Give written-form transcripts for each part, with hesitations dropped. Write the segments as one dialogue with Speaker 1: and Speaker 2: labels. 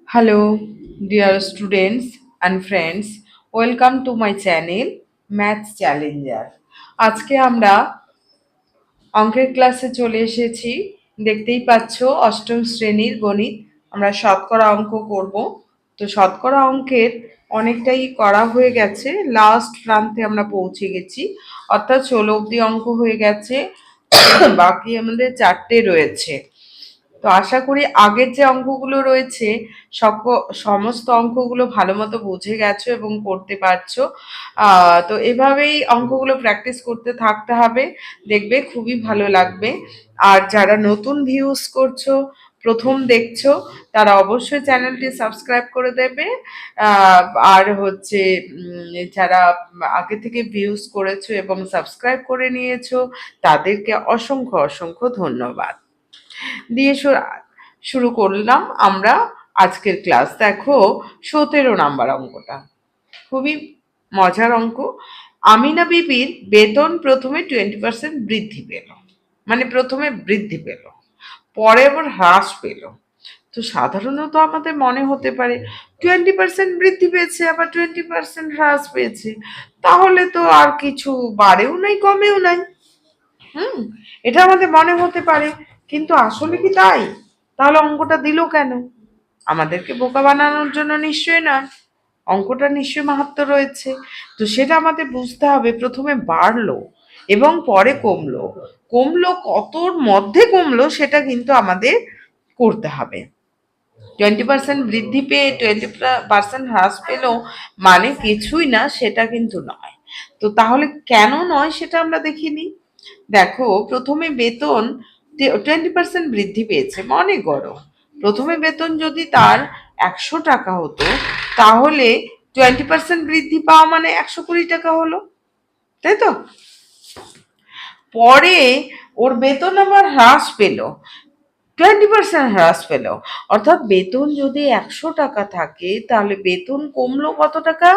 Speaker 1: Hello, dear students and friends. Welcome to my channel Maths Challenger. আজকে আমরা অঙ্কের ক্লাসে চলে এসেছি। দেখতেই পাচ্ছ অষ্টম শ্রেণীর গণিত। আমরা শতকরা অঙ্ক করব। তো শতকরা অঙ্কের অনেকটাই করা হয়ে গেছে, লাস্ট প্রান্তে আমরা পৌঁছে গেছি, অর্থাৎ 16 অবধি অঙ্ক হয়ে গেছে, বাকি আমাদের 4টে রয়েছে। তো আশা করি আগের যে অঙ্কগুলো রয়েছে সমস্ত অঙ্কগুলো ভালো মতো বুঝে গেছো এবং করতে পারছো। তো এভাবেই অঙ্কগুলো প্র্যাকটিস করতে থাকতে হবে, দেখবে খুবই ভালো লাগবে। আর যারা নতুন ভিউজ করছো, প্রথম দেখছো, তারা অবশ্যই চ্যানেলটি সাবস্ক্রাইব করে দেবে। আর হচ্ছে যারা আগে থেকে ভিউজ করেছো এবং সাবস্ক্রাইব করে নিয়েছো, তাদেরকে অসংখ্য অসংখ্য ধন্যবাদ দিয়ে শুরু করলাম আমরা আজকের ক্লাস। দেখো 17 নাম্বার অঙ্কটা খুবই মজার অঙ্ক। আমিনা বিবির বেতন প্রথমে 20% বৃদ্ধি পেল, মানে প্রথমে বৃদ্ধি পেল, পরে আবার হ্রাস পেল। তো সাধারণত আমাদের মনে হতে পারে 20% বৃদ্ধি পেয়েছে আবার 20% হ্রাস পেয়েছে, তাহলে তো আর কিছু বাড়েও নাই কমেও নাই। এটা আমাদের মনে হতে পারে, কিন্তু আসলে কি তাই? তাহলে অঙ্কটা দিল কেন? আমাদেরকে বোকা বানানোর জন্য নিশ্চয়ই নয়, অঙ্কটা নিশ্চয়ই মাহাত্ম্য রয়েছে। তো সেটা আমাদের বুঝতে হবে। প্রথমে বাড়লো এবং পরে কমলো, কমলো কতর মধ্যে কমলো সেটা কিন্তু আমাদের করতে হবে। 20% বৃদ্ধি পেয়ে 20% হ্রাস পেল মানে কিছুই না, সেটা কিন্তু নয়। তো তাহলে কেন নয় সেটা আমরা দেখিনি। দেখো প্রথমে বেতন 20% বৃদ্ধি পেয়েছে, মনে করো প্রথমে বেতন যদি তার 100 টাকা হতো, তাহলে 20% বৃদ্ধি পাওয়া মানে 120 টাকা হলো, তাই তো? পরে ওর বেতন আবার হ্রাস পেল, 20% হ্রাস পেল, অর্থাৎ বেতন যদি 100 টাকা থাকে তাহলে বেতন কমলো কত টাকা?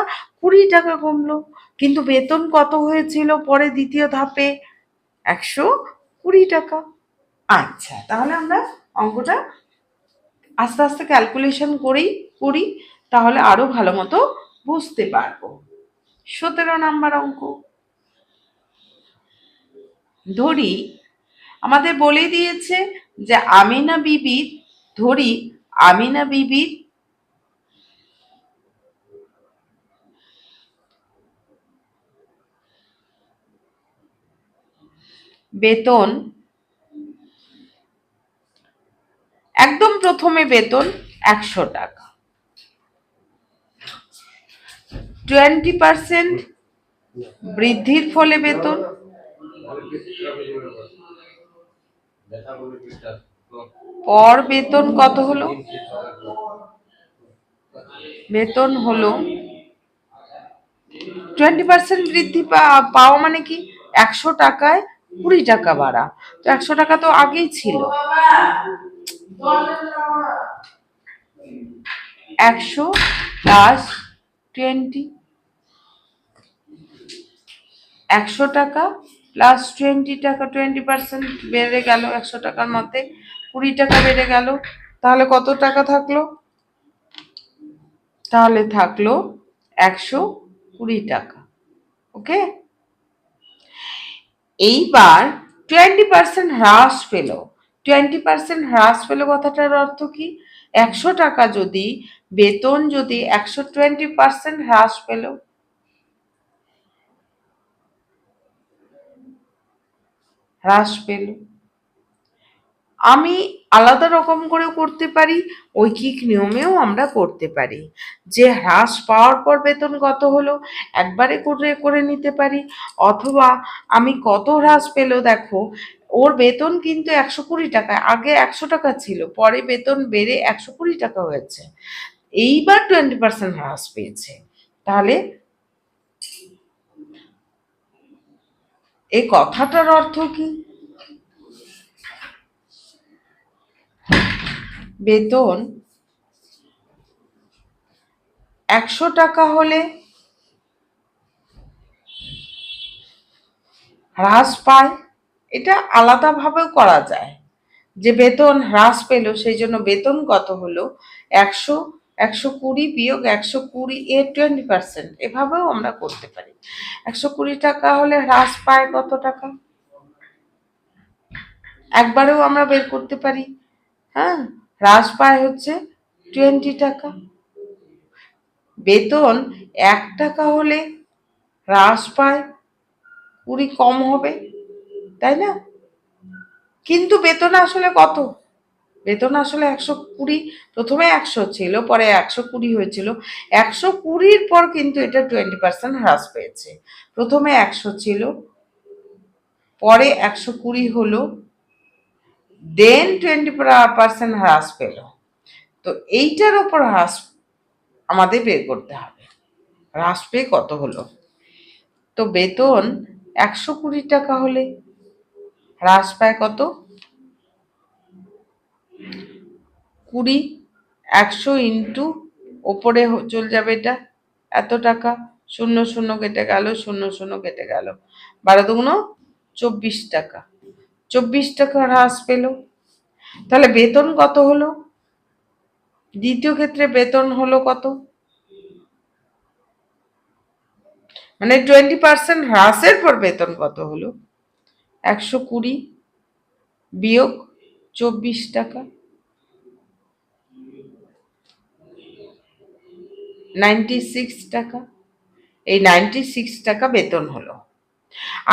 Speaker 1: 20 টাকা কমলো। কিন্তু বেতন কত হয়েছিল পরে দ্বিতীয় ধাপে? 120 টাকা। আচ্ছা, তাহলে আমরা অঙ্কটা আস্তে আস্তে ক্যালকুলেশন করি, তাহলে আরো ভালো মতো বুঝতে পারবো। 17 নাম্বার অঙ্ক। ধরি আমাদের বলে দিয়েছে যে আমিনা বিবির, ধরি আমিনা বিবির বেতন, একদম প্রথমে বেতন 100 টাকা, 20% বৃদ্ধির ফলে বেতন, পর বেতন কত হলো? বেতন হলো 20% বৃদ্ধি পাওয়া মানে কি? 100 টাকায় 20 টাকা বাড়া। তো 100 টাকা তো আগেই ছিল, 100 প্লাস 20, 100 টাকা প্লাস 20 টাকা, 20% বেড়ে গেল, 100 টাকার মধ্যে 20 টাকা বেড়ে গেল, তাহলে কত টাকা থাকলো? তাহলে থাকলো 120 টাকা। ওকে, এইবার 20% হ্রাস পেল। 20% হ্রাস পেল কথাটার অর্থ কি? 100 টাকা যদি বেতন, যদি 120% হ্রাস পেল, আমি আলাদা রকম করেও করতে পারি, ঐকিক নিয়মেও আমরা করতে পারি। যে হ্রাস পাওয়ার পর বেতন কত হলো একবারে করে করে নিতে পারি, অথবা আমি কত হ্রাস পেলো দেখো, ওর বেতন কিন্তু 120 টাকা, আগে 100 টাকা ছিল, পরে বেতন বেড়ে 120 টাকা হয়েছে, এইবার 20% হ্রাস পেয়েছে। তাহলে এই কথাটার অর্থ কি? বেতন 100 টাকা হলে হ্রাস পায়, এটা আলাদাভাবেও করা যায়, যে বেতন হ্রাস পেল সেই জন্য বেতন কত হলো? 100 120 বিয়োগ 120 এর 20%, এভাবেও আমরা করতে পারি। 120 টাকা হলে হ্রাস পায় কত টাকা, একবারেও আমরা বের করতে পারি। হ্যাঁ, হ্রাস পায় হচ্ছে 20 টাকা। বেতন 1 টাকা হলে হ্রাস পায় 20 কম হবে, তাই না? কিন্তু বেতন আসলে কত? বেতন আসলে 120, প্রথমে 100 ছিল, পরে 120 হয়েছিল। 120-র পর কিন্তু এটা 20% হ্রাস পেয়েছে। প্রথমে 100 ছিল, পরে 120 হলো, দেন 20% হ্রাস পেল। তো এইটার ওপর হ্রাস আমাদের বের করতে হবে, হ্রাস পেয়ে কত হলো। তো বেতন 120 টাকা হলে হ্রাস পায় কত, 20, 100 ইন্টু ওপরে চলে যাবে এটা এত টাকা, 0 0 কেটে গেল, 0 0 কেটে গেল, 12 দুগুণ 24 টাকা। 24 টাকা হ্রাস পেল। তাহলে বেতন কত হলো? দ্বিতীয় ক্ষেত্রে বেতন হলো কত, মানে 20% হ্রাসের পর বেতন কত হলো? 120 বিয়োগ 24 টাকা, 96 টাকা। এই 96 টাকা বেতন হলো।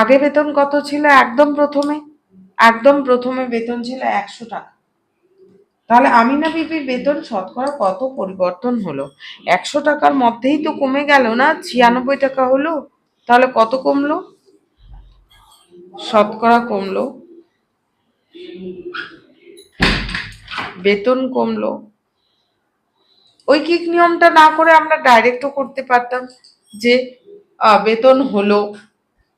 Speaker 1: আগে বেতন কত ছিল? একদম প্রথমে বেতন ছিল 100 টাকা। তাহলে আমিনা বিবির বেতন শতকরা কত পরিবর্তন হলো? 100 টাকার মধ্যেই তো কমে গেল না, 96 টাকা হলো। তাহলে কত কমলো? শতকরা কমলো, বেতন কমলো। ঐকিক নিয়মটা না করে আমরা ডাইরেক্টও করতে পারতাম যে বেতন হলো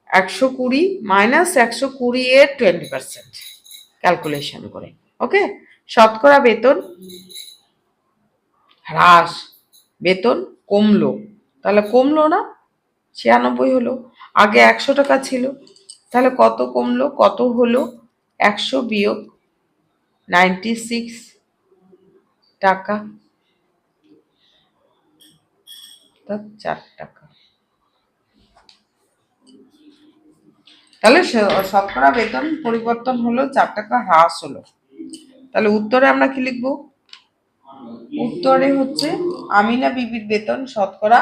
Speaker 1: 120 মাইনাস 120 এর 20% ক্যালকুলেশন করে। ওকে, শতকরা বেতন হ্রাস, বেতন কমলো, তাহলে কমলো না, 96 হলো। আগে 100 টাকা ছিল, তাহলে কত কমলো, কত হলো? 100 বিয়োগ 96 টাকা, 4 টাকা। তাহলে শতকরা বেতন পরিবর্তন হলো 4 টাকা হ্রাস হলো। তাহলে উত্তরে আমরা কি লিখব? উত্তরে হচ্ছে আমিনা বিবির বেতন শতকরা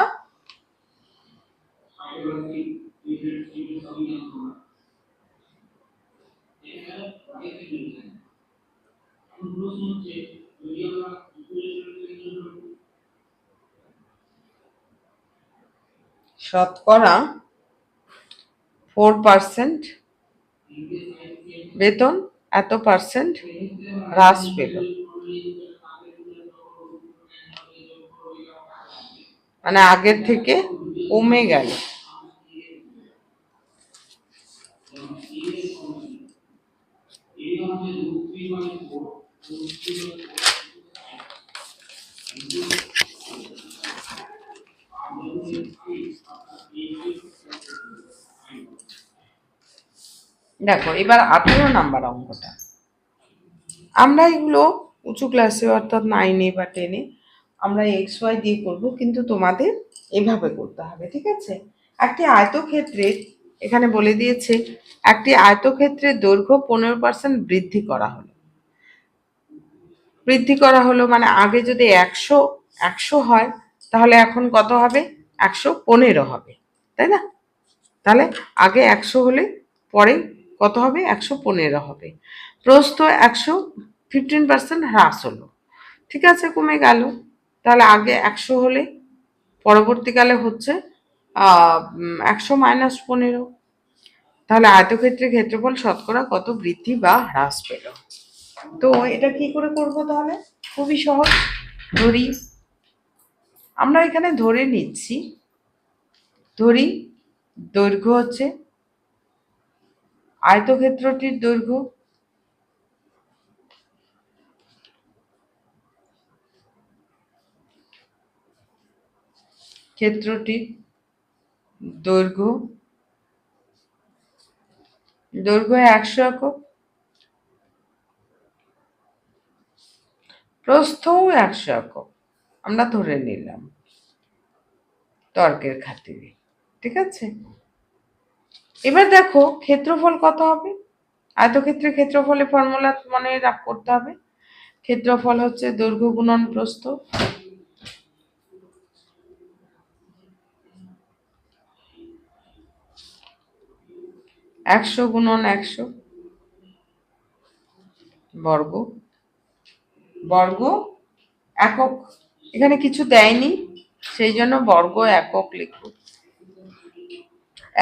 Speaker 1: 4% বেতন এত পার্সেন্ট হ্রাস পেল, মানে আগের থেকে কমে গেল। দেখো এবার 18 নাম্বার অঙ্কটা, আমরা এগুলো উঁচু ক্লাসে অর্থাৎ 9-এ বা 10-এ আমরা XY দিয়ে করব, কিন্তু তোমাদের এভাবে করতে হবে, ঠিক আছে? একটি আয়তক্ষেত্রের, এখানে বলে দিয়েছে একটি আয়তক্ষেত্রের দৈর্ঘ্য 15% বৃদ্ধি করা হলো, মানে আগে যদি 100 হয়, তাহলে এখন কত হবে? 115 হবে, তাই না? তাহলে আগে 100 হলে পরে কত হবে? 115 হবে। প্রস্থ 100, 15% হ্রাস হলো, ঠিক আছে, কমে গেল। তাহলে আগে 100 হলে পরবর্তীকালে হচ্ছে 100 মাইনাস 15। তাহলে আয়তক্ষেত্রের ক্ষেত্রফল শতকরা কত বৃদ্ধি বা হ্রাস পেল? তো এটা কি করে করব? তাহলে খুবই সহজ। ধরি, আমরা এখানে ধরে নিচ্ছি, ধরি দৈর্ঘ্য হচ্ছে, আয়তক্ষেত্রটির দৈর্ঘ্য ক্ষেত্রটির দৈর্ঘ্য 100 একক, প্রস্থও 100 একক। আমরা ধরে নিলাম তর্কের খাতিরে। ঠিক আছে, এবার দেখো ক্ষেত্রফল কত হবে। আয়তক্ষেত্রের ক্ষেত্রফলের ফর্মুলা মনে করতে হবে। ক্ষেত্রফল হচ্ছে দৈর্ঘ্য গুণন প্রস্থ। একশো গুণন 100 বর্গ, বর্গ একক, এখানে কিছু দেয়নি সেই জন্য বর্গ একক লিখব।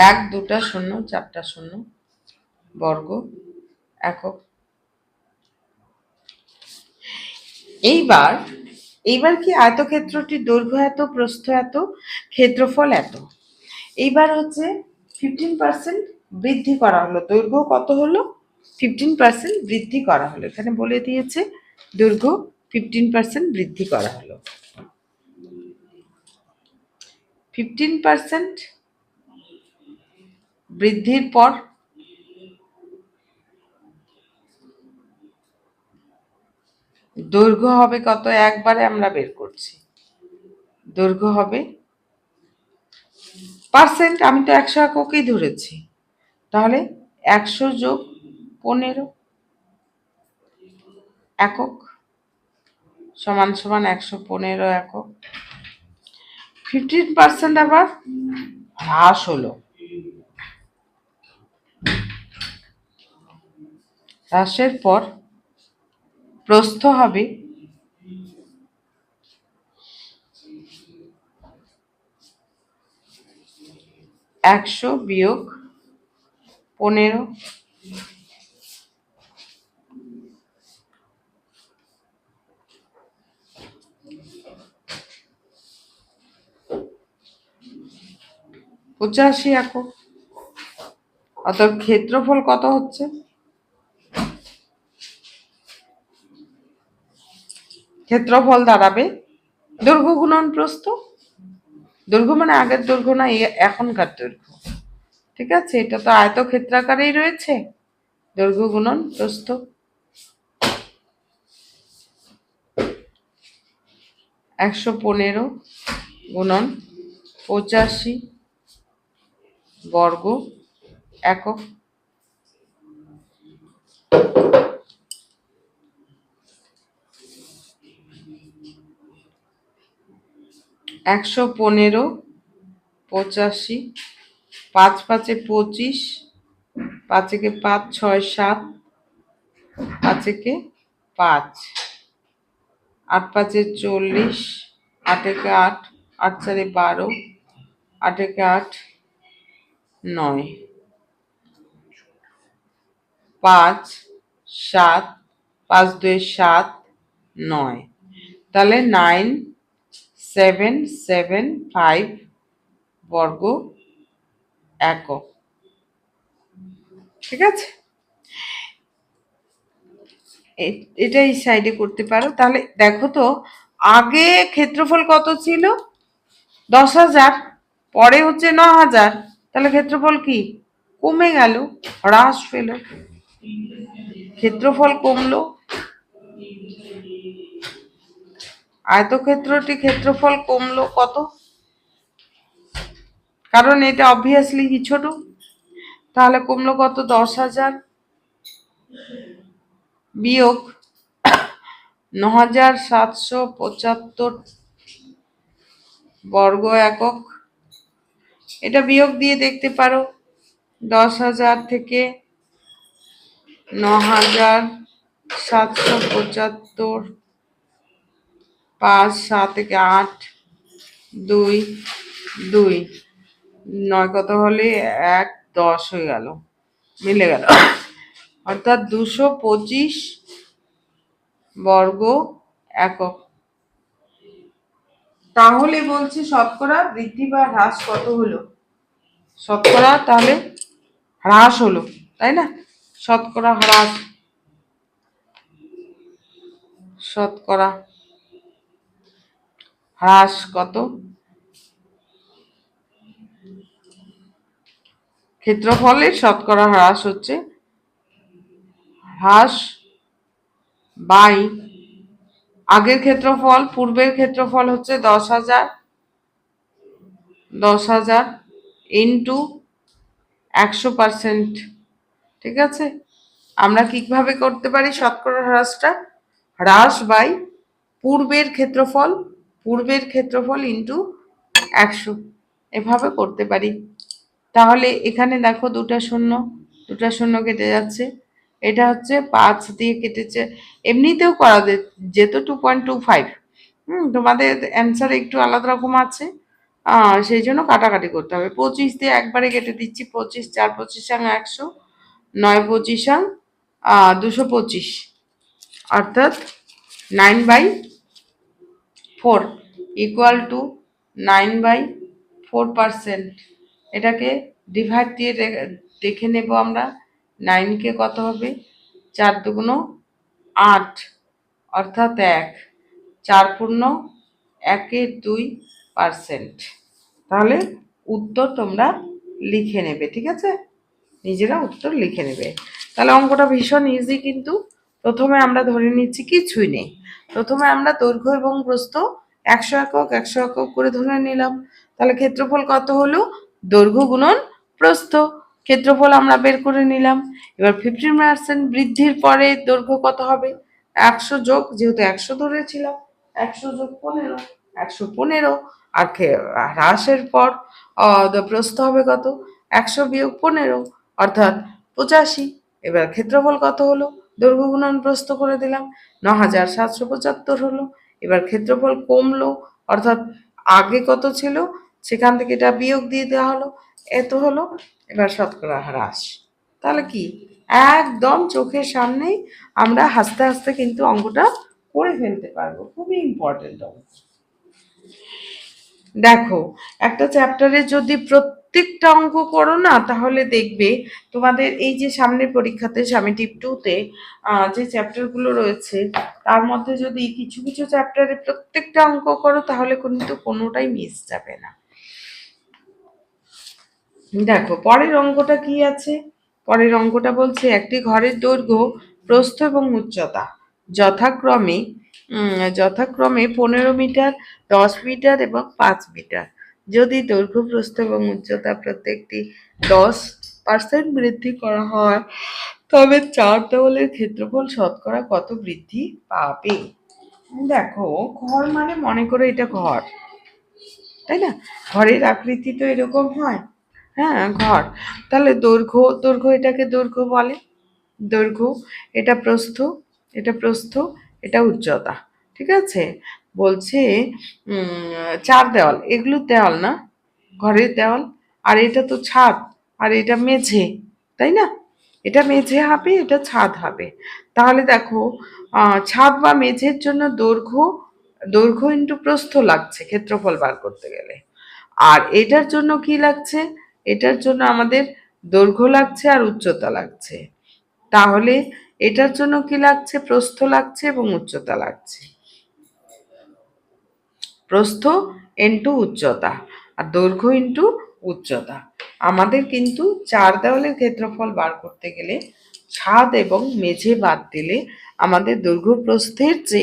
Speaker 1: 1 2টা শূন্য 4টা শূন্য বর্গ একক। এইবার এইবার কি আয়তক্ষেত্রটির দৈর্ঘ্য এত, প্রস্থ এত, ক্ষেত্রফল এত। এইবার হচ্ছে 15% বৃদ্ধি করা হলো। দৈর্ঘ্য কত হলো? 15% বৃদ্ধি করা হলো। এখানে বলে দিয়েছে দৈর্ঘ্য 15% বৃদ্ধি করা হলো। 15% বৃদ্ধির পর দৈর্ঘ্য হবে কত? একবারে আমরা বের করছি। দৈর্ঘ্য হবে পার্সেন্ট, আমি তো 100 এককেই ধরেছি, তাহলে 100 যোগ 15 একক সমান সমান 115 একক। 15% আবার হ্রাস হলো। হ্রাসের পর প্রস্থ হবে 100 বিয়োগ 15। পঁচাশি একক। অতএব ক্ষেত্রফল কত হচ্ছে? ক্ষেত্রফল দাঁড়াবে দৈর্ঘ্য গুণন প্রস্থ। দৈর্ঘ্য মানে আগের দৈর্ঘ্য না, এখনকার দৈর্ঘ্য। ঠিক আছে, এটা তো আয়তক্ষেত্রাকারেই রয়েছে। দৈর্ঘ্য গুণন প্রস্থ। 115 গুণন 85 বর্গ একক। 115 85, 5 5 25, 5 একে 5 6 7, 5 একে 5, 8 5 40, 8 একে 8, 8 4 12, 8 একে 8 9, 5 7, 5 2 7 9, তাহলে 9775 বর্গ একক। ঠিক আছে, এটা এই সাইডে করতে পারো। তাহলে দেখো তো, আগে ক্ষেত্রফল কত ছিল? 10,000, পরে হচ্ছে 9,000, তাহলে ক্ষেত্রফল কি কমে গেল, হ্রাস পেল, ক্ষেত্রফল কমলো। আয়তক্ষেত্রটি ক্ষেত্রফল কমলো কত? কারণ এটা অবভিয়াসলি কি ছোট, তাহলে কমলো কত? 10,000 বিয়োগ 9,775 বর্গ একক। এটা বিয়োগ দিয়ে দেখতে পারো। 10,000 থেকে 9,775, 5 7 থেকে 8 2 2, 9 কত হলে 1 10 হয়ে গেল, মিলে গেল, অর্থাৎ 225 বর্গ একক। তাহলে বলছি শতকরা বৃদ্ধি বা হ্রাস কত হলো? শতকরা তাহলে হ্রাস হলো, তাই না? শতকরা হ্রাস, শতকরা হ্রাস কত? ক্ষেত্রফলের শতকরা হ্রাস হচ্ছে হ্রাস বাই আগের ক্ষেত্রফল, পূর্বের ক্ষেত্রফল হচ্ছে 10,000, 10,000 ইন্টু 100%। ঠিক আছে, আমরা কিভাবে করতে পারি শতকরা হ্রাসটা? হ্রাস বাই পূর্বের ক্ষেত্রফল, পূর্বের ক্ষেত্রফল ইন্টু 100, এভাবে করতে পারি। তাহলে এখানে দেখো দুটা শূন্য, দুটা শূন্য কেটে যাচ্ছে, এটা হচ্ছে 5 দিয়ে কেটেছে। এমনিতেও করা যেত 2.25। তোমাদের অ্যান্সার একটু আলাদা রকম আছে, সেই জন্য কাটাকাটি করতে হবে। 25 দিয়ে একবারে কেটে দিচ্ছি, 25, 4 25 100, 9 25 225, অর্থাৎ 9/4 ইকুয়াল টু 9/4%। এটাকে ডিভাইড দিয়ে দেখে নেব আমরা। 9কে কত হবে? 4 দুগুণ 8, অর্থাৎ 1, 4 পূর্ণ 1-এর 2%। তাহলে উত্তর তোমরা লিখে নেবে, ঠিক আছে, নিজেরা উত্তর লিখে নেবে। তাহলে অঙ্কটা ভীষণ ইজি, কিন্তু প্রথমে আমরা ধরে নিচ্ছি কিছুই নেই। প্রথমে আমরা দৈর্ঘ্য এবং প্রস্থ 100 একক 100 একক করে ধরে নিলাম। তাহলে ক্ষেত্রফল কত হলো? দৈর্ঘ্য গুণন প্রস্থ, ক্ষেত্রফল আমরা বের করে নিলাম। এবার 15% বৃদ্ধির পরে দৈর্ঘ্য কত হবে? 100 যোগ, যেহেতু 100 ধরেছিলাম, 100 যোগ 15, 115। আর হ্রাসের পর প্রস্থ হবে কত? 100 বিয়োগ 15, অর্থাৎ 85। এবার ক্ষেত্রফল কত হলো? দৈর্ঘ্য গুণন প্রস্থ করে দিলাম, 9,775 হলো। এবার ক্ষেত্রফল কমলো, অর্থাৎ আগে কত ছিল সেখান থেকে এটা বিয়োগ দিয়ে দেওয়া হলো, এত হলো। এবার শতকরা হ্রাস। তাহলে কি একদম চোখের সামনেই আমরা হাসতে হাসতে কিন্তু অঙ্কটা করে ফেলতে পারবো। খুবই ইম্পর্টেন্ট অঙ্ক। দেখো, একটা চ্যাপ্টারে যদি প্রত্যেকটা অঙ্ক করো না, তাহলে দেখবে তোমাদের এই যে সামনের পরীক্ষাতে সামেটিভ 2-তে যে চ্যাপ্টারগুলো রয়েছে, তার মধ্যে যদি কিছু কিছু চ্যাপ্টারে প্রত্যেকটা অঙ্ক করো, তাহলে কিন্তু কোনোটাই মিস যাবে না। দেখো পরের অঙ্কটা কি আছে। পরের অঙ্কটা বলছে একটি ঘরের দৈর্ঘ্য, প্রস্থ এবং উচ্চতা যথাক্রমে যথাক্রমে 15 মিটার, 10 মিটার এবং 5 মিটার। যদি দৈর্ঘ্য, প্রস্থ এবং উচ্চতা প্রত্যেকটি 10% বৃদ্ধি করা হয়, তবে 4 দেওয়ালের ক্ষেত্রফল শতকরা কত বৃদ্ধি পাবে? দেখো, ঘর মানে মনে করো এটা ঘর, তাই না? ঘরের আকৃতি তো এরকম হয়, হ্যাঁ ঘর। তাহলে দৈর্ঘ্য, দৈর্ঘ্য এটাকে দৈর্ঘ্য বলে, দৈর্ঘ্য। এটা প্রস্থ, এটা প্রস্থ, এটা উচ্চতা। ঠিক আছে, বলছে 4 দেওয়াল, এগুলো দেওয়াল না, ঘরের দেওয়াল। আর এটা তো ছাদ, আর এটা মেঝে, তাই না? এটা মেঝে হবে, এটা ছাদ হবে। তাহলে দেখো, ছাদ বা মেঝের জন্য দৈর্ঘ্য, দৈর্ঘ্য ইন্টু প্রস্থ লাগছে ক্ষেত্রফল বার করতে গেলে। আর এটার জন্য কি লাগছে? এটার জন্য আমাদের দৈর্ঘ্য লাগছে আর উচ্চতা লাগছে। তাহলে এটার জন্য কি লাগছে? প্রস্থ লাগছে এবং উচ্চতা লাগছে। প্রস্থ ইন্টু উচ্চতা আর দৈর্ঘ্য ইন্টু উচ্চতা। আমাদের কিন্তু 4 দেওয়ালের ক্ষেত্রফল বার করতে গেলে ছাদ এবং মেঝে বাদ দিলে আমাদের দৈর্ঘ্য প্রস্থের যে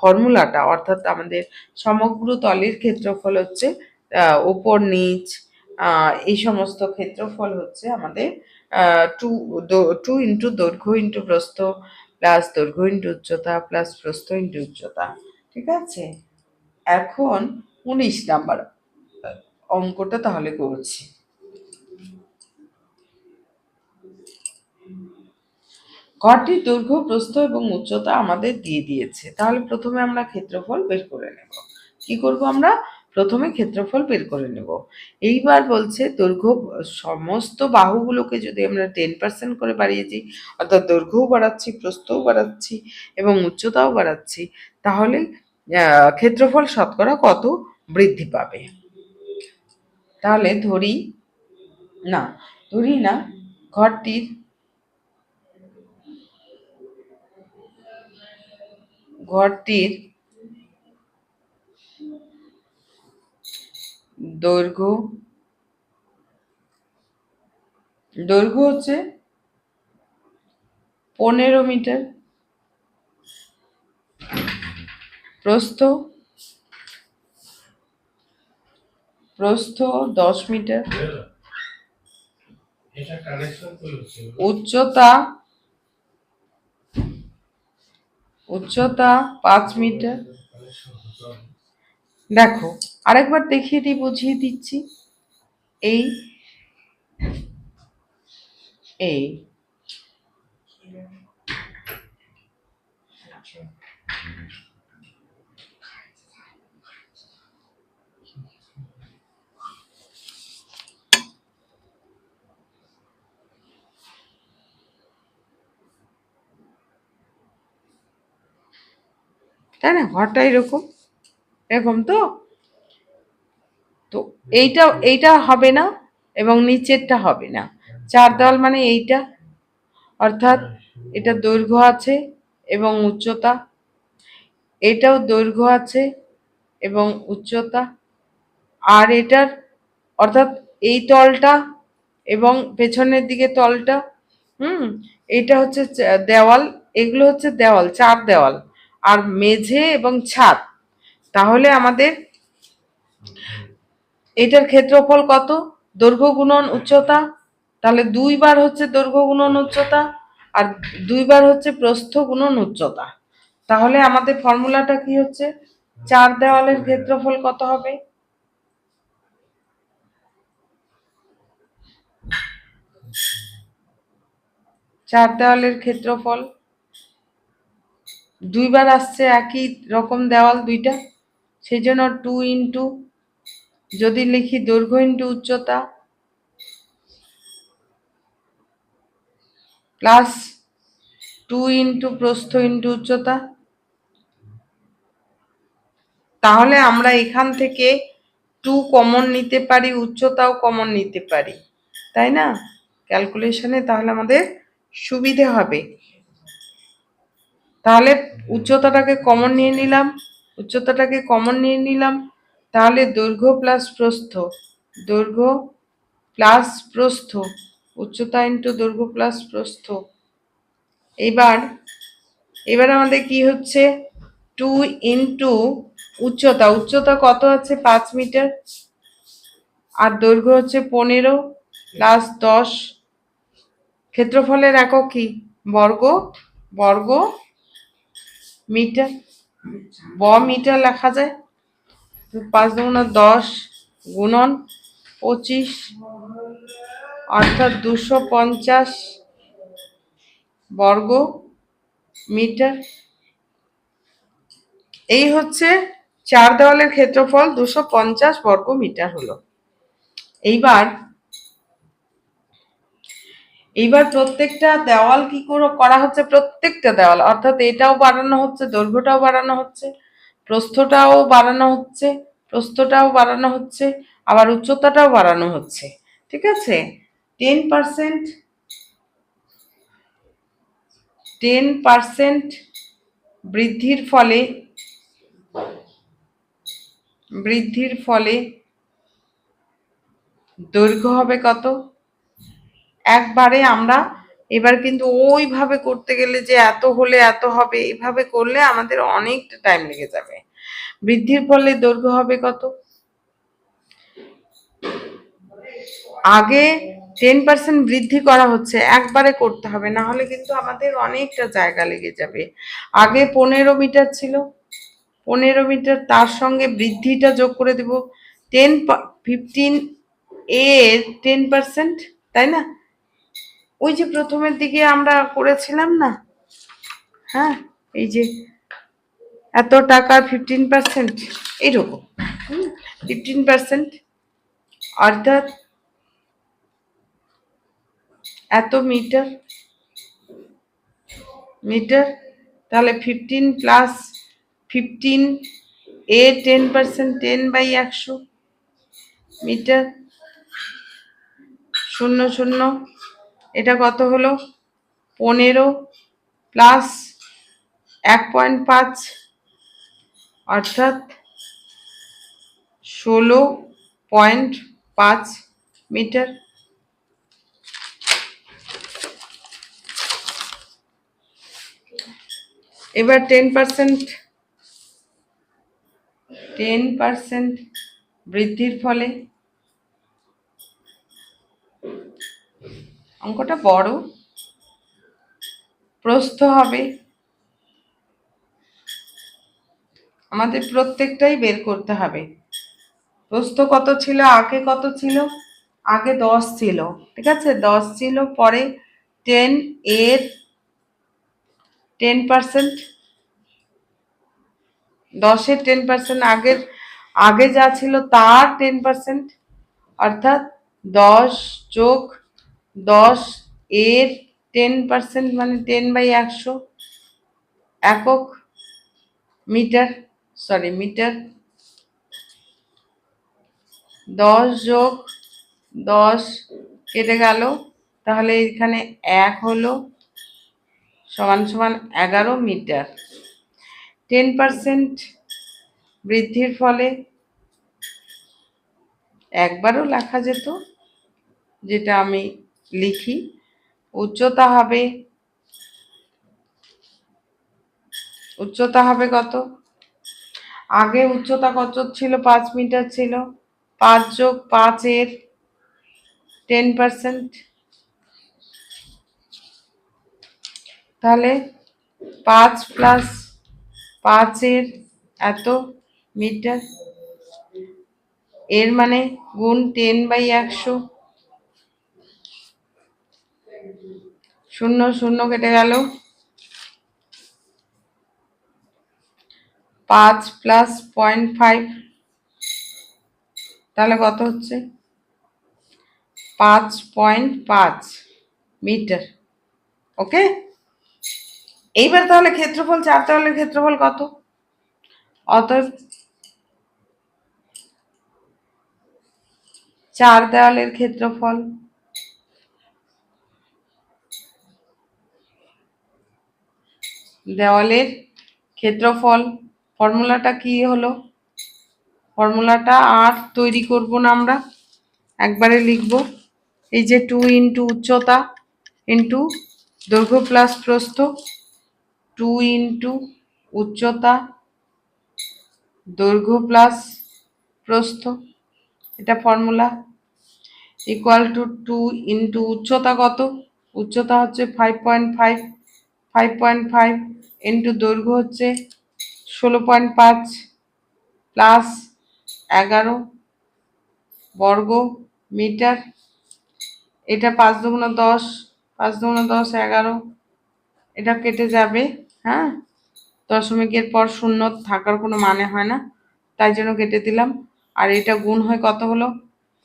Speaker 1: ফর্মুলাটা, অর্থাৎ আমাদের সমগ্র তলের ক্ষেত্রফল হচ্ছে ওপর নিচ, এই সমস্ত ক্ষেত্রফল হচ্ছে আমাদের 2 ইন্টু দৈর্ঘ্য ইন্টু প্রস্থ প্লাস দৈর্ঘ্য ইন্টু উচ্চতা প্লাস প্রস্থ ইন্টু উচ্চতা। ঠিক আছে, এখন 19 নাম্বার অঙ্কটা তাহলে করছি। ঘরটির দৈর্ঘ্য, প্রস্থ এবং উচ্চতা আমাদের দিয়ে দিয়েছে। তাহলে প্রথমে আমরা ক্ষেত্রফল বের করে নেব। কি করব আমরা? প্রথমে ক্ষেত্রফল বের করে নেব। এইবার বলছে দৈর্ঘ্য, সমস্ত বাহুগুলোকে যদি আমরা 10% করে বাড়িয়েছি, অর্থাৎ দৈর্ঘ্যও বাড়াচ্ছি, প্রস্থও বাড়াচ্ছি এবং উচ্চতাও বাড়াচ্ছি, তাহলে ক্ষেত্রফল শতকরা কত বৃদ্ধি পাবে? তাহলে ধরি না, ধরি না, ঘরটির ঘরটির দৈর্ঘ্য, দৈর্ঘ্য হচ্ছে 15 মিটার, প্রস্থ প্রস্থ 10 মিটার, উচ্চতা উচ্চতা 5 মিটার। দেখো আরেকবার দেখিয়ে দিই, বুঝিয়ে দিচ্ছি। এই এই তাই না, ঘরটা এরকম এরকম তো তো এইটা এইটা হবে না এবং নিচেরটা হবে না। 4 দেওয়াল মানে এইটা, অর্থাৎ এটা দৈর্ঘ্য আছে এবং উচ্চতা, এটাও দৈর্ঘ্য আছে এবং উচ্চতা, আর এটার অর্থাৎ এই তলটা এবং পেছনের দিকে তলটা, এইটা হচ্ছে দেওয়াল, এগুলো হচ্ছে দেওয়াল, 4 দেওয়াল আর মেঝে এবং ছাদ। তাহলে আমাদের এটার ক্ষেত্রফল কত? দৈর্ঘ্য গুণন উচ্চতা, তাহলে 2 বার হচ্ছে দৈর্ঘ্য গুণন উচ্চতা আর 2 বার হচ্ছে প্রস্থ গুণন উচ্চতা। তাহলে আমাদের ফর্মুলাটা কি হচ্ছে? 4 দেওয়ালের ক্ষেত্রফল কত হবে? 4 দেওয়ালের ক্ষেত্রফল 2 বার আসছে একই রকম দেওয়াল দুইটা, সেই জন্য 2 ইন্টু, যদি লিখি দৈর্ঘ্য ইন্টু উচ্চতা প্লাস 2 ইন্টু প্রস্থ ইন্টু উচ্চতা, তাহলে আমরা এখান থেকে 2 কমন নিতে পারি, উচ্চতাও কমন নিতে পারি, তাই না? ক্যালকুলেশনে তাহলে আমাদের সুবিধে হবে। তাহলে উচ্চতাটাকে কমন নিয়ে নিলাম, তাহলে দৈর্ঘ্য প্লাস প্রস্থ, দৈর্ঘ্য প্লাস প্রস্থ, উচ্চতা ইন্টু দৈর্ঘ্য প্লাস প্রস্থ। এবার এবার আমাদের কি হচ্ছে? 2 ইন্টু উচ্চতা কত আছে? 5 মিটার, আর দৈর্ঘ্য হচ্ছে 15 প্লাস 10। ক্ষেত্রফলের একক কি? বর্গ, বর্গ মিটার, মিটার লেখা যায়। 5 দুগুণে 10 গুণন 25, অর্থাৎ 250 বর্গ মিটার। এই হচ্ছে 4 দেওয়ালের ক্ষেত্রফল 250 বর্গ মিটার হলো। এইবার প্রত্যেকটা দেওয়াল কি করা হচ্ছে? প্রত্যেকটা দেওয়াল অর্থাৎ এটাও বাড়ানো হচ্ছে, দৈর্ঘ্যটাও বাড়ানো হচ্ছে, প্রস্থটাও বাড়ানো হচ্ছে, আবার উচ্চতাটাও বাড়ানো হচ্ছে। ঠিক আছে, 10% বৃদ্ধির ফলে দৈর্ঘ্য হবে কত? একবারে আমরা এবার কিন্তু ওইভাবে করতে গেলে যে এত হলে এত হবে, এভাবে করলে আমাদের অনেকটা টাইম লেগে যাবে। বৃদ্ধির ফলে দৈর্ঘ্য হবে কত? আগে 10% বৃদ্ধি করা হচ্ছে, একবারে করতে হবে, না হলে কিন্তু আমাদের অনেকটা জায়গা লেগে যাবে। আগে 15 মিটার ছিল, 15 মিটার, তার সঙ্গে বৃদ্ধিটা যোগ করে দেব 15 এর 10%, তাই না? ওই যে প্রথমের দিকে আমরা করেছিলাম না, হ্যাঁ, এই যে এত টাকার 15%, এইরকম 15%, অর্থাৎ এত মিটার, তাহলে 15 প্লাস 15 এ 10%, 10/100 মিটার, 0 এটা কত হলো? 15 প্লাস 1.5, অর্থাৎ 16.5 মিটার। এবার 10% 10% বৃদ্ধির ফলে, অঙ্কটা বড়, প্রস্থ হবে, আমাদের প্রত্যেকটাই বের করতে হবে। প্রস্থ কত ছিল, আগে কত ছিল, আগে 10 ছিল, ঠিক আছে, 10 ছিল, পরে 10 এর 10%, 10-এর 10%, আগে যা ছিল তার 10%, অর্থাৎ 10 যোগ 10 এর 10% মানে 10/100 একক মিটার, মিটার। 10 যোগ 10 কেটে গেল, তাহলে এখানে 1 হলো সমান সমান 11 মিটার। 10% বৃদ্ধির ফলে একবারও লেখা যেত, যেটা আমি লিখি। উচ্চতা হবে কত, আগে উচ্চতা কত ছিল, 5 মিটার ছিল, 5 যোগ 5 এর 10%, তাহলে 5 প্লাস 5 এর এত মিটার, এর মানে গুণ 10/100, 0 0 কেটে গেল, 5 প্লাস 0.5, তাহলে কত হচ্ছে, 5.5 মিটার। ওকে, এইবার তাহলে ক্ষেত্রফল, 4 দেওয়ালের ক্ষেত্রফল কত, অতএব 4 দেওয়ালের ক্ষেত্রফল ফর্মুলাটা কি হলো, ফর্মুলাটা আর তৈরি করব না, আমরা একবারে লিখব। এই যে 2 ইন্টু উচ্চতা ইন্টু দৈর্ঘ্য প্লাস প্রস্থ, 2 ইন্টু উচ্চতা দৈর্ঘ্য প্লাস প্রস্থ, এটা ফর্মুলা, ইকুয়াল টু 2 ইন্টু উচ্চতা কত, উচ্চতা হচ্ছে 5.5, 5.5 ইন্টু দৈর্ঘ্য হচ্ছে 16.5 প্লাস 11 বর্গ মিটার, এটা 5 দুগুণ 10, 5 দুগুণ 10 11, এটা কেটে যাবে, হ্যাঁ, দশমিকের পর শূন্য থাকার কোনো মানে হয় না, তাই জন্য কেটে দিলাম। আর এটা গুণ হয় কত হলো,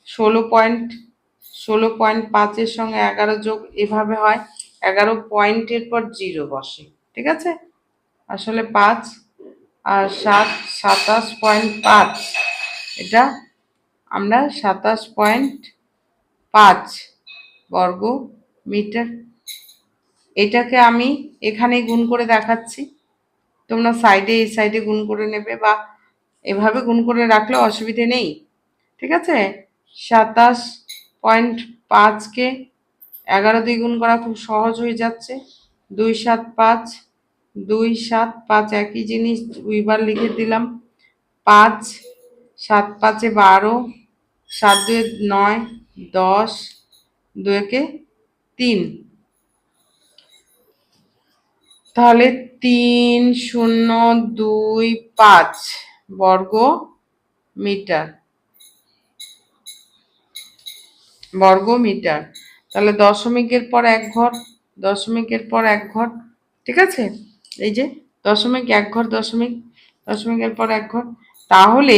Speaker 1: 16.5-এর সঙ্গে 11 যোগ, এভাবে হয়, 11 পয়েন্টের পর 0 বসে, ঠিক আছে, আসলে 5 আর 7 27.5, এটা আমরা 27.5 বর্গ মিটার। এটাকে আমি এখানে গুণ করে দেখাচ্ছি, তোমরা এই সাইডে গুণ করে নেবে, বা এভাবে গুণ করে রাখলে অসুবিধে নেই, ঠিক আছে। 27.5-কে 11 দিয়ে গুণ করা খুব সহজ হয়ে যাচ্ছে, 2 7 5, 2 7 5 একই জিনিস দুইবার লিখে দিলাম, 5 7 5-এ 12, 7 2-এ 9, 10, 2-কে 3, তাহলে 3025 বর্গ মিটার, তাহলে দশমিকের পর এক ঘর, ঠিক আছে, এই যে দশমিক, এক ঘর, দশমিকের পর এক ঘর। তাহলে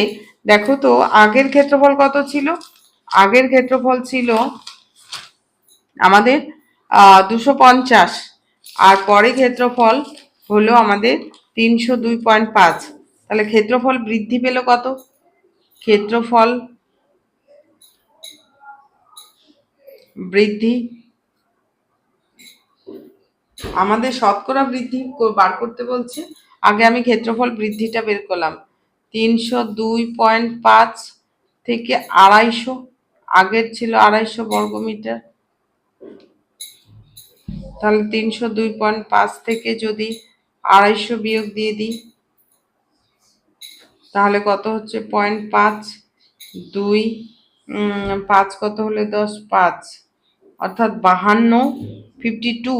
Speaker 1: দেখো তো আগের ক্ষেত্রফল কত ছিল, আগের ক্ষেত্রফল ছিল আমাদের 250, আর পরে ক্ষেত্রফল হলো আমাদের 302.5, তাহলে ক্ষেত্রফল বৃদ্ধি পেল কত, ক্ষেত্রফল বৃদ্ধি, আমাদের শতকরা বৃদ্ধি বার করতে বলছে, আগে আমি ক্ষেত্রফল বৃদ্ধিটা বের করলাম, 302.5 থেকে 250, আগের ছিল 250 বর্গমিটার, তাহলে 302.5 থেকে যদি 250 বিয়োগ দিয়ে দিই, তাহলে কত হচ্ছে 0.5, 2, 5 কত হলে 10, 5 অর্থাৎ 52,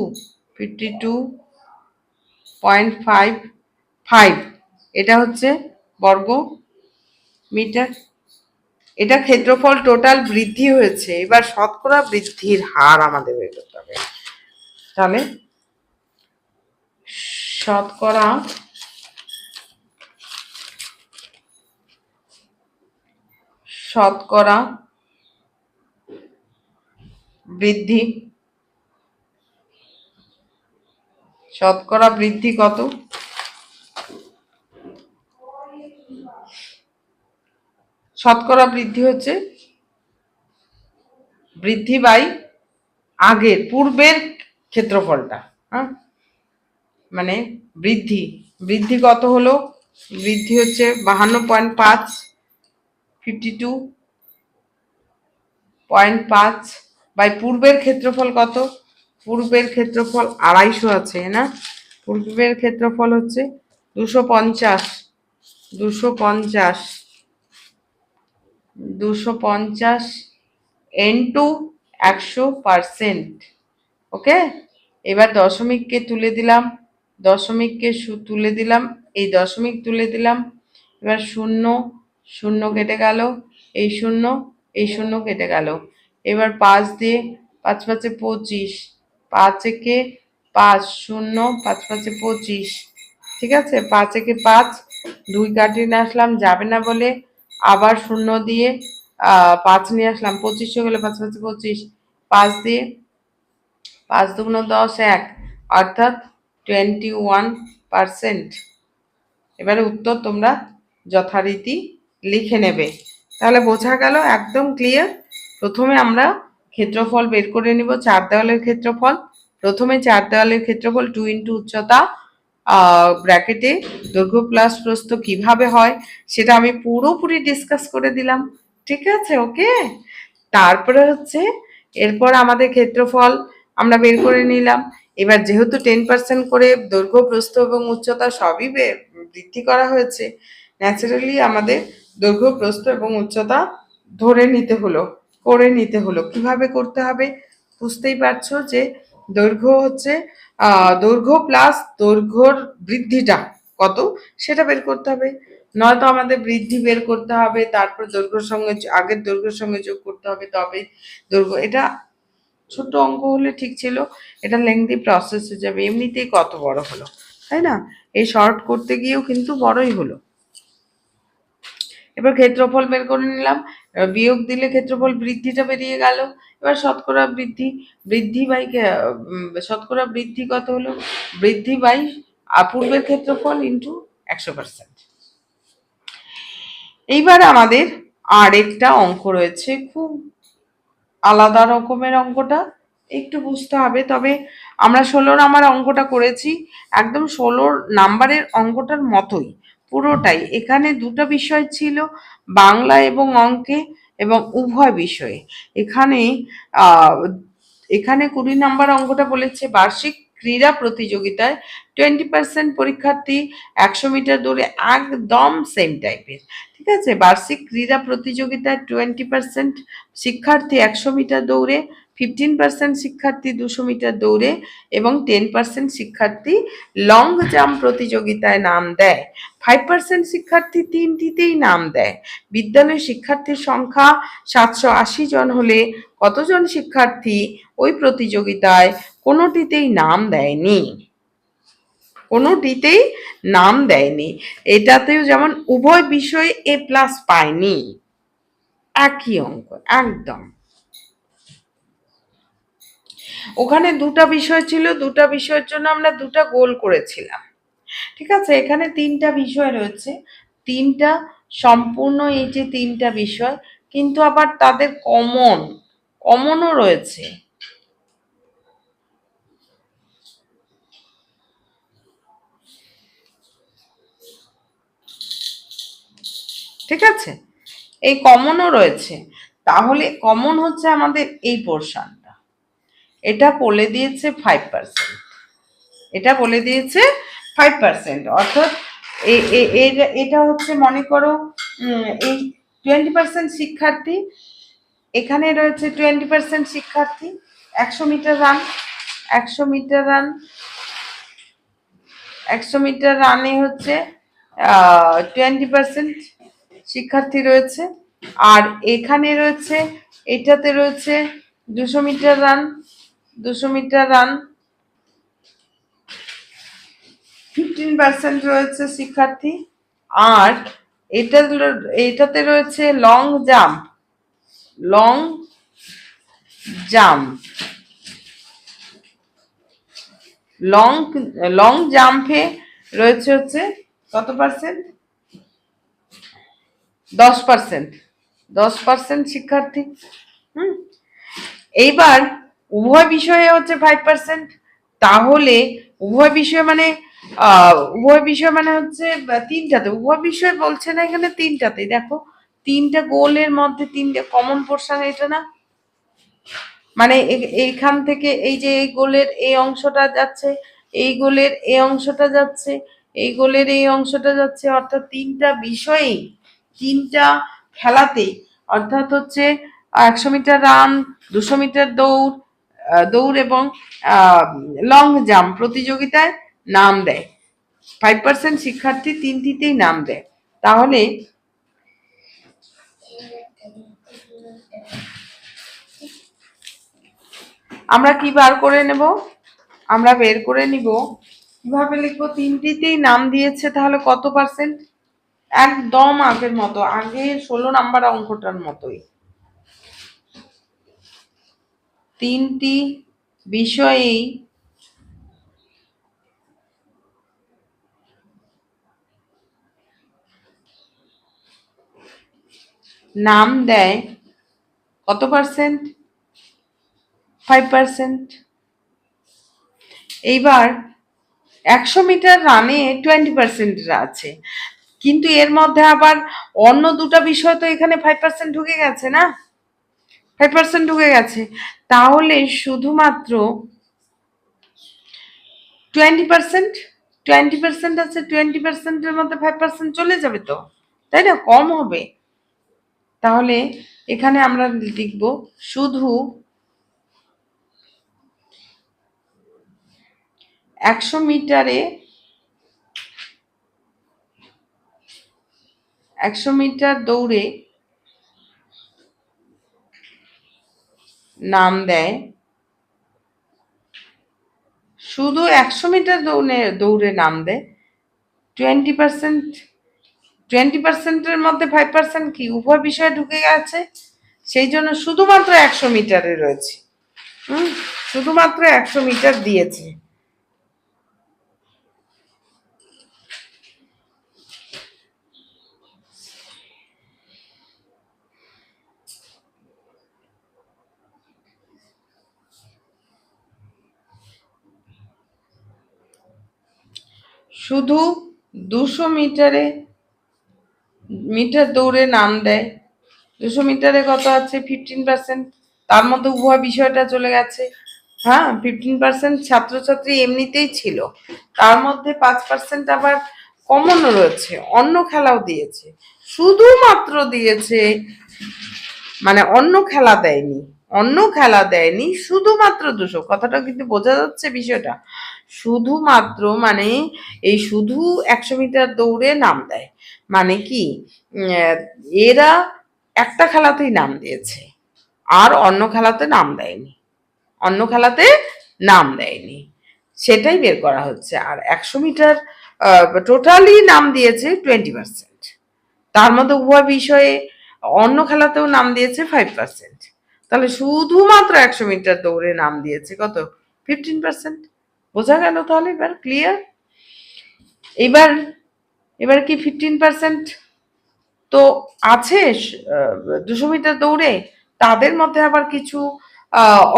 Speaker 1: 52.55 এটা হচ্ছে বর্গ মিটার। এটা ক্ষেত্রফল টোটাল বৃদ্ধি হয়েছে। এবার শতকরা বৃদ্ধির হার আমাদের বের করতে হবে। তাহলে শতকরা শতকরা বৃদ্ধি শতকরা বৃদ্ধি কত? শতকরা বৃদ্ধি হচ্ছে বৃদ্ধি বাই আগের পূর্বের ক্ষেত্রফলটা। হ্যাঁ, মানে বৃদ্ধি বৃদ্ধি কত হলো? বৃদ্ধি হচ্ছে 52.5, 52.5 বাই পূর্বের ক্ষেত্রফল কত? পূর্বের ক্ষেত্রফল 250 আছে না? পূর্বের ক্ষেত্রফল হচ্ছে 250, 250 ইন্টু 100%। ওকে, এবার দশমিককে তুলে দিলাম, দশমিককে তুলে দিলাম, এই দশমিক তুলে দিলাম। এবার শূন্য শূন্য কেটে গেল, এই শূন্য এই শূন্য কেটে গেল। এবার 5 দিয়ে 5 5 25, 5 একে 5, 0 5 5 25। ঠিক আছে, 5 একে 5, 2 কাটিয়ে নিয়ে আসলাম, যাবে না বলে আবার শূন্য দিয়ে 5 নিয়ে আসলাম, 25 হয়ে গেল, 5 5 25। 5 দিয়ে 5 দুগুণ 10, 1 অর্থাৎ 21%। এবারে উত্তর তোমরা যথারীতি লিখে নেবে। তাহলে বোঝা গেল, একদম ক্লিয়ার। প্রথমে আমরা ক্ষেত্রফল বের করে নিব, 4 দেওয়ালের ক্ষেত্রফল। প্রথমে 4 দেওয়ালের ক্ষেত্রফল 2 ইন্টু উচ্চতা ব্র্যাকেটে দৈর্ঘ্য প্লাস প্রস্থ কিভাবে হয় সেটা আমি পুরোপুরি ডিসকাস করে দিলাম। ঠিক আছে, ওকে। তারপরে হচ্ছে এরপর আমাদের ক্ষেত্রফল আমরা বের করে নিলাম। এবার যেহেতু 10% করে দৈর্ঘ্য প্রস্থ এবং উচ্চতা সবই বৃদ্ধি করা হয়েছে, ন্যাচারালি আমাদের দৈর্ঘ্য প্রস্থ এবং উচ্চতা ধরে নিতে হলো, করে নিতে হলো। কিভাবে করতে হবে বুঝতেই পারছো যে দৈর্ঘ্য হচ্ছে দৈর্ঘ্য প্লাস দৈর্ঘ্যর বৃদ্ধিটা কত সেটা বের করতে হবে। নয়তো আমাদের বৃদ্ধি বের করতে হবে, তারপর দৈর্ঘ্যের সঙ্গে আগের দৈর্ঘ্যের সঙ্গে যোগ করতে হবে, তবে দৈর্ঘ্য। এটা ছোট অঙ্ক হলে ঠিক ছিল, এটা লেংদি প্রসেস হয়ে যাবে। এমনিতেই কত বড় হলো, তাই না? এই শর্ট করতে গিয়েও কিন্তু বড়ই হলো। এবার ক্ষেত্রফল বের করে নিলাম, বিয়োগ দিলে ক্ষেত্রফল বৃদ্ধিটা বেরিয়ে গেল। এবার শতকরা বৃদ্ধি, বৃদ্ধি বাই শতকরা বৃদ্ধি কত হলো? বৃদ্ধি বাই পূর্বের ক্ষেত্রফল ইন্টু 100%। এইবার আমাদের আরেকটা অঙ্ক রয়েছে, খুব আলাদা রকমের অঙ্কটা, একটু বুঝতে হবে। তবে আমরা 16 নাম্বার অঙ্কটা করেছি, একদম 16 নাম্বারের অঙ্কটার মতোই পুরোটাই। এখানে দুটো বিষয় ছিল, বাংলা এবং অঙ্কে, এবং উভয় বিষয়ে। এখানে আহ এখানে 20 নাম্বার অঙ্কটা বলেছে বার্ষিক ক্রীড়া প্রতিযোগিতায় 20% পরীক্ষার্থী 100 মিটার দৌড়ে, একদম সেম টাইপের। ঠিক আছে, বার্ষিক ক্রীড়া প্রতিযোগিতায় 20% শিক্ষার্থী 100 মিটার দৌড়ে, 15% শিক্ষার্থী 200 মিটার দৌড়ে এবং 10% শিক্ষার্থী লং জাম্প প্রতিযোগিতায় নাম দেয়। 5% শিক্ষার্থী তিনটিতেই নাম দেয়। বিদ্যালয়ের শিক্ষার্থীর সংখ্যা 780 জন হলে কতজন শিক্ষার্থী ওই প্রতিযোগিতায় কোনোটিতেই নাম দেয়নি? কোনোটিতেই নাম দেয়নি। এটাতেও যেমন উভয় বিষয়ে A+ পায়নি, একই অঙ্ক একদম। ওখানে দুটা বিষয় ছিল, দুটা বিষয়ের জন্য আমরা দুটা গোল করেছিলাম। ঠিক আছে, এখানে তিনটা বিষয় রয়েছে, তিনটা সম্পূর্ণ এই যে তিনটা বিষয়, কিন্তু আবার তাদের কমনও রয়েছে। ঠিক আছে, এই কমনও রয়েছে। তাহলে কমন হচ্ছে আমাদের এই পোর্শনটা, এটা বলে দিয়েছে 5%, এটা বলে দিয়েছে 5%, অর্থাৎ এটা হচ্ছে মনে করো এই 20% শিক্ষার্থী, এখানে রয়েছে 20% শিক্ষার্থী, 100 metre run, 100 metre run, 100 metre রানে হচ্ছে 20% শিক্ষার্থী রয়েছে। আর এখানে রয়েছে, এটাতে রয়েছে 200 মিটার রান, 200 মিটার রান, 15% রয়েছে শিক্ষার্থী। আর এটাতে রয়েছে long jump, long jump, long long জাম্পে রয়েছে হচ্ছে কত পার্সেন্ট? 10%, 10% শিক্ষার্থী। হুম, এইবার উভয় বিষয়ে হচ্ছে 5%। তাহলে উভয় বিষয় মানে উভয় বিষয় মানে হচ্ছে তিনটাতে, উভয় বিষয় বলছে না এখানে, তিনটাতে দেখো, তিনটা গোলের মধ্যে তিনটে কমন পোর্শন, এটা না মানে এইখান থেকে এই যে এই গোলের এই অংশটা যাচ্ছে, এই গোলের এই অংশটা যাচ্ছে, এই গোলের এই অংশটা যাচ্ছে, অর্থাৎ তিনটা বিষয়েই, তিনটা খেলাতেই, অর্থাৎ হচ্ছে 100 মিটার রান, 200 মিটার দৌড়, দৌড় এবং লং জাম্প প্রতিযোগিতায় নাম দেয়। 5% শিক্ষার্থী তিনটিতেই নাম দেয়। তাহলে আমরা কি বার করে নেব? আমরা বের করে নিব কিভাবে লিখবো, তিনটিতেই নাম দিয়েছে, তাহলে কত পার্সেন্ট? একদম আগের মতো, আগে 16 নাম্বার অঙ্কটার মতোই, তিনটি বিষয়েই নাম দেয় কত পার্সেন্ট? 5%। এইবার 100 মিটার রানে 20% আছে, কিন্তু এর মধ্যে আবার অন্য দুটা বিষয় তো এখানে 5% ঢুকে গেছে না, 5% ঢুকে গেছে। তাহলে শুধুমাত্র 20%, 20% আছে, 20%-এর মধ্যে 5% চলে যাবে তো, তাই না, কম হবে। তাহলে এখানে আমরা লিখব শুধু 100 মিটারে, 100 মিটার দৌড়ে নাম দেয়, শুধু 100 মিটার দৌড়ে নাম দেয় 20%। 20%-এর মধ্যে 5% কি উভয় বিষয় ঢুকে গেছে, সেই জন্য শুধুমাত্র 100 মিটারে রয়েছে। শুধুমাত্র 100 মিটার দিয়েছে। শুধু 200 মিটার দৌড়ে নাম দেয়, 200 মিটারে কত আছে? 15%। তার মধ্যে উভয় বিষয়টা চলে গেছে। হ্যাঁ, 15% ছাত্রছাত্রী এমনিতেই ছিল, তার মধ্যে 5% আবার কমনও রয়েছে, অন্য খেলাও দিয়েছে, শুধুমাত্র দিয়েছে মানে অন্য খেলা দেয়নি, অন্য খেলা দেয়নি, শুধুমাত্র 200। কথাটা কিন্তু বোঝা যাচ্ছে বিষয়টা, শুধুমাত্র মানে এই শুধু 100 মিটার দৌড়ে নাম দেয় মানে কি, এরা একটা খেলাতেই নাম দিয়েছে, আর অন্য খেলাতে নাম দেয়নি, অন্য খেলাতে নাম দেয়নি, সেটাই বের করা হচ্ছে। আর 100 মিটার টোটালি নাম দিয়েছে 20%, তার মধ্যে উভয় বিষয়ে অন্য খেলাতেও নাম দিয়েছে 5%। তাহলে শুধুমাত্র 100 মিটার দৌড়ে নাম দিয়েছে কত? 15%। বোঝা গেল তাহলে? এবার ক্লিয়ার? এবার এবার কি 15% তো আছে 200 মিটার দৌড়ে, তাদের মধ্যে আবার কিছু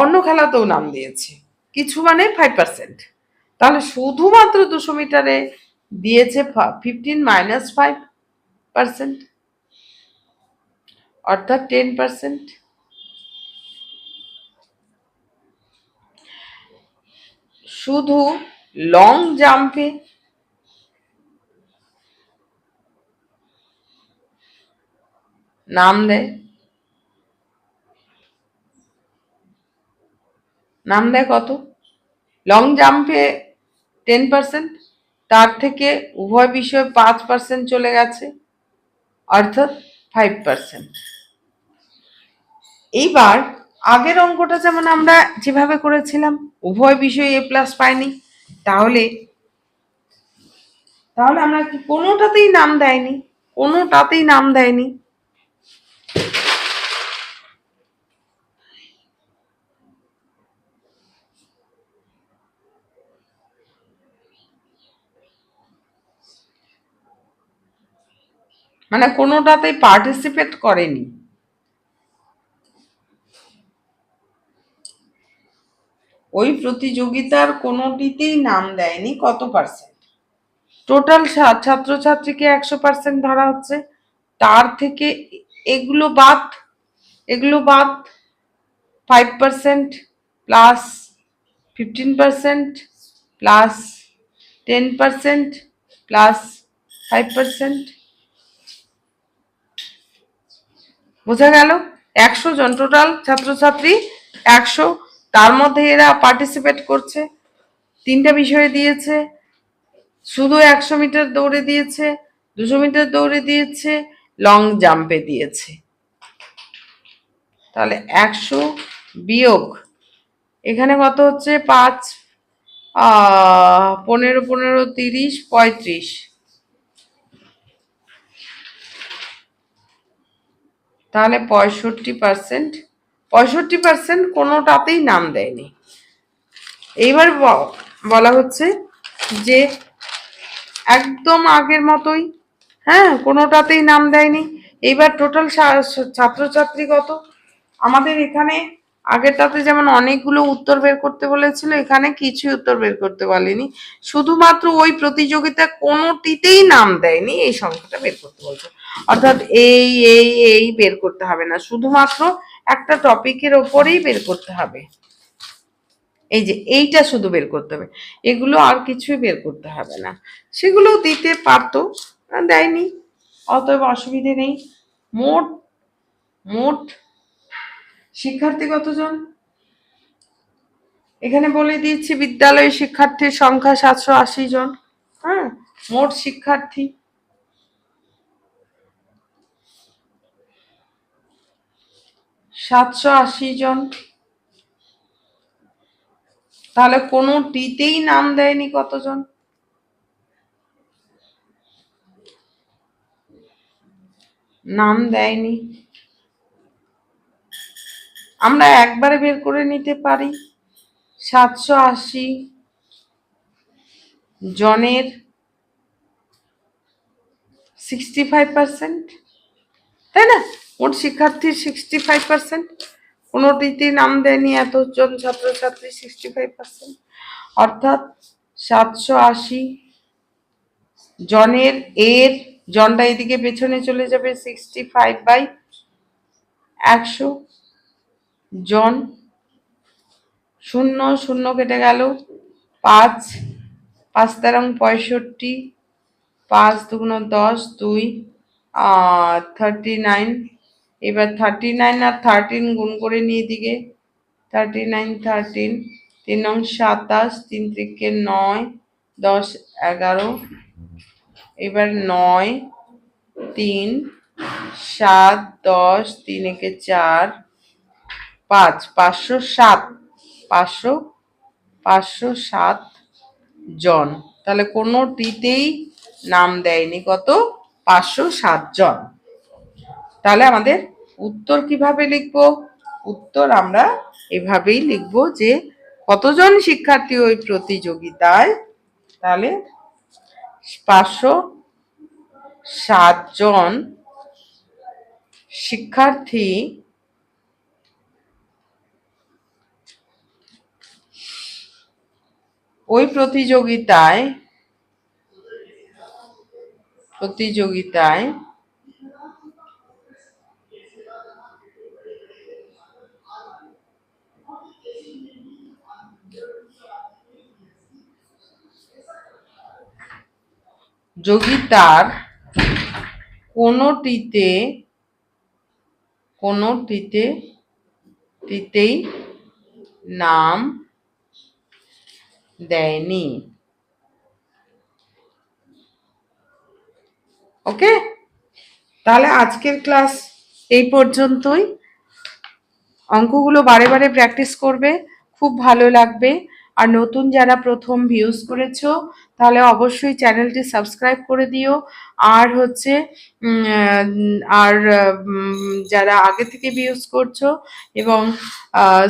Speaker 1: অন্য খেলাতেও নাম দিয়েছে, কিছু মানে 5%। তাহলে শুধুমাত্র 200 মিটারে দিয়েছে 15 - 5%, অর্থাৎ 10%। শুধু লং জাম্পে নাম দেয়, নাম দেয় কত? লং জাম্পে 10%, তার থেকে উভয় বিষয়ে 5% চলে গেছে, অর্থাৎ 5%। এইবার আগের অঙ্কটা যেমন আমরা যেভাবে করেছিলাম, উভয় বিষয়ে A+ পাইনি, তাহলে তাহলে আমরা কি কোনোটাতেই নাম দেয়নি, কোনোটাতেই নাম দেয়নি। মানে কোনোটাতেই পার্টিসিপেট করেনি। ওই প্রতিযোগিতার কোনোটিতেই নাম দেয়নি কত পার্সেন্ট। টোটাল ছাত্রছাত্রীকে 100% ধরা হচ্ছে, তার থেকে এগুলো বাদ, এগুলো বাদ 5% প্লাস 15% প্লাস 10% প্লাস 5%, বোঝা গেল? 100 জন টোটাল ছাত্রছাত্রী, 100, তার মধ্যে এরা পার্টিসিপেট করছে, তিনটা বিষয়ে দিয়েছে, শুধু 100 মিটার দৌড়ে দিয়েছে, 200 মিটার দৌড়ে দিয়েছে, লং জাম্পে দিয়েছে। তাহলে 100 বিয়োগ এখানে কত হচ্ছে? 5, 15, 15, 30, 35, তাহলে 65%, 65% কোনোটাতেই নাম দেয়নি। এইবার বলা হচ্ছে যে একদম আগের মতোই, হ্যাঁ, কোনোটাতেই নাম দেয়নি। এইবার টোটাল ছাত্রছাত্রী কত? আমাদের এখানে আগেরটাতে যেমন অনেকগুলো উত্তর বের করতে বলেছিল, এখানে কিছুই উত্তর বের করতে বলেনি, শুধুমাত্র ওই প্রতিযোগিতা কোনোটিতেই নাম দেয়নি এই সংখ্যাটা বের করতে বলছে। অর্থাৎ এই বের করতে হবে না, শুধুমাত্র একটা টপিকের ওপরেই বের করতে হবে। এই যে এইটা শুধু বের করতে হবে, এগুলো আর কিছুই বের করতে হবে না। সেগুলো দিতে পারতো, দেয়নি, অতএব অসুবিধে নেই। মোট মোট শিক্ষার্থী কতজন? এখানে বলে দিয়েছি বিদ্যালয়ের শিক্ষার্থীর সংখ্যা 780 জন। হ্যাঁ, মোট শিক্ষার্থী 780 জন। তাহলে কোনোটিতেই নাম দেয়নি কতজন? নাম দেয়নি। আমরা একবারে বের করে নিতে পারি 780 জনের 65%, তাই না? মোট শিক্ষার্থীর 65%, কোনোটিতেই নাম দেয়নি এতজন ছাত্রছাত্রী 65%, অর্থাৎ 780 জনের, এর জনটা এদিকে পেছনে চলে যাবে, 65/100 জন, শূন্য শূন্য কেটে গেল, 5, 5 তেরং 65, 5 দুগুণ 10, 2, 39। এবার 39 আর 13 গুণ করে নিয়ে দিকে, 39, 13, 3 নং 27, 3 থেকে 9, 10, 11, এবার 9, 3, 7, 10, 3 একে 4, 5, 507, 507 জন। তাহলে কোনোটিতেই নাম দেয়নি কত? 507 জন। তাহলে আমাদের উত্তর কিভাবে লিখব? উত্তর আমরা এভাবেই লিখব যে কতজন শিক্ষার্থী ওই প্রতিযোগিতায়, তাহলে 507 জন শিক্ষার্থী ওই প্রতিযোগিতায় যোগিতার কোনোটিতে কোনোটিতেই নাম দেয়নি। ওকে, তাহলে আজকের ক্লাস এই পর্যন্তই। অঙ্কগুলো বারে বারে প্র্যাকটিস করবে, খুব ভালো লাগবে। আর নতুন যারা প্রথম ভিউজ করেছো তাহলে অবশ্যই চ্যানেলটি সাবস্ক্রাইব করে দিও। আর হচ্ছে যারা আগে থেকে ভিউজ করছো এবং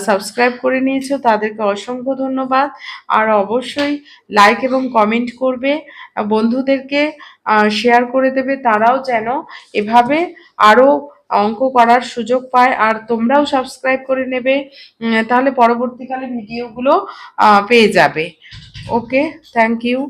Speaker 1: সাবস্ক্রাইব করে নিয়েছো তাদেরকে অসংখ্য ধন্যবাদ। আর অবশ্যই লাইক এবং কমেন্ট করবে, বন্ধুদেরকে শেয়ার করে দেবে, তারাও যেন এভাবে আরও অঙ্ক করার সুযোগ পায়। আর তোমরাও সাবস্ক্রাইব করে নেবে, তাহলে পরবর্তীকালে ভিডিওগুলো পেয়ে যাবে। ওকে, থ্যাংক ইউ।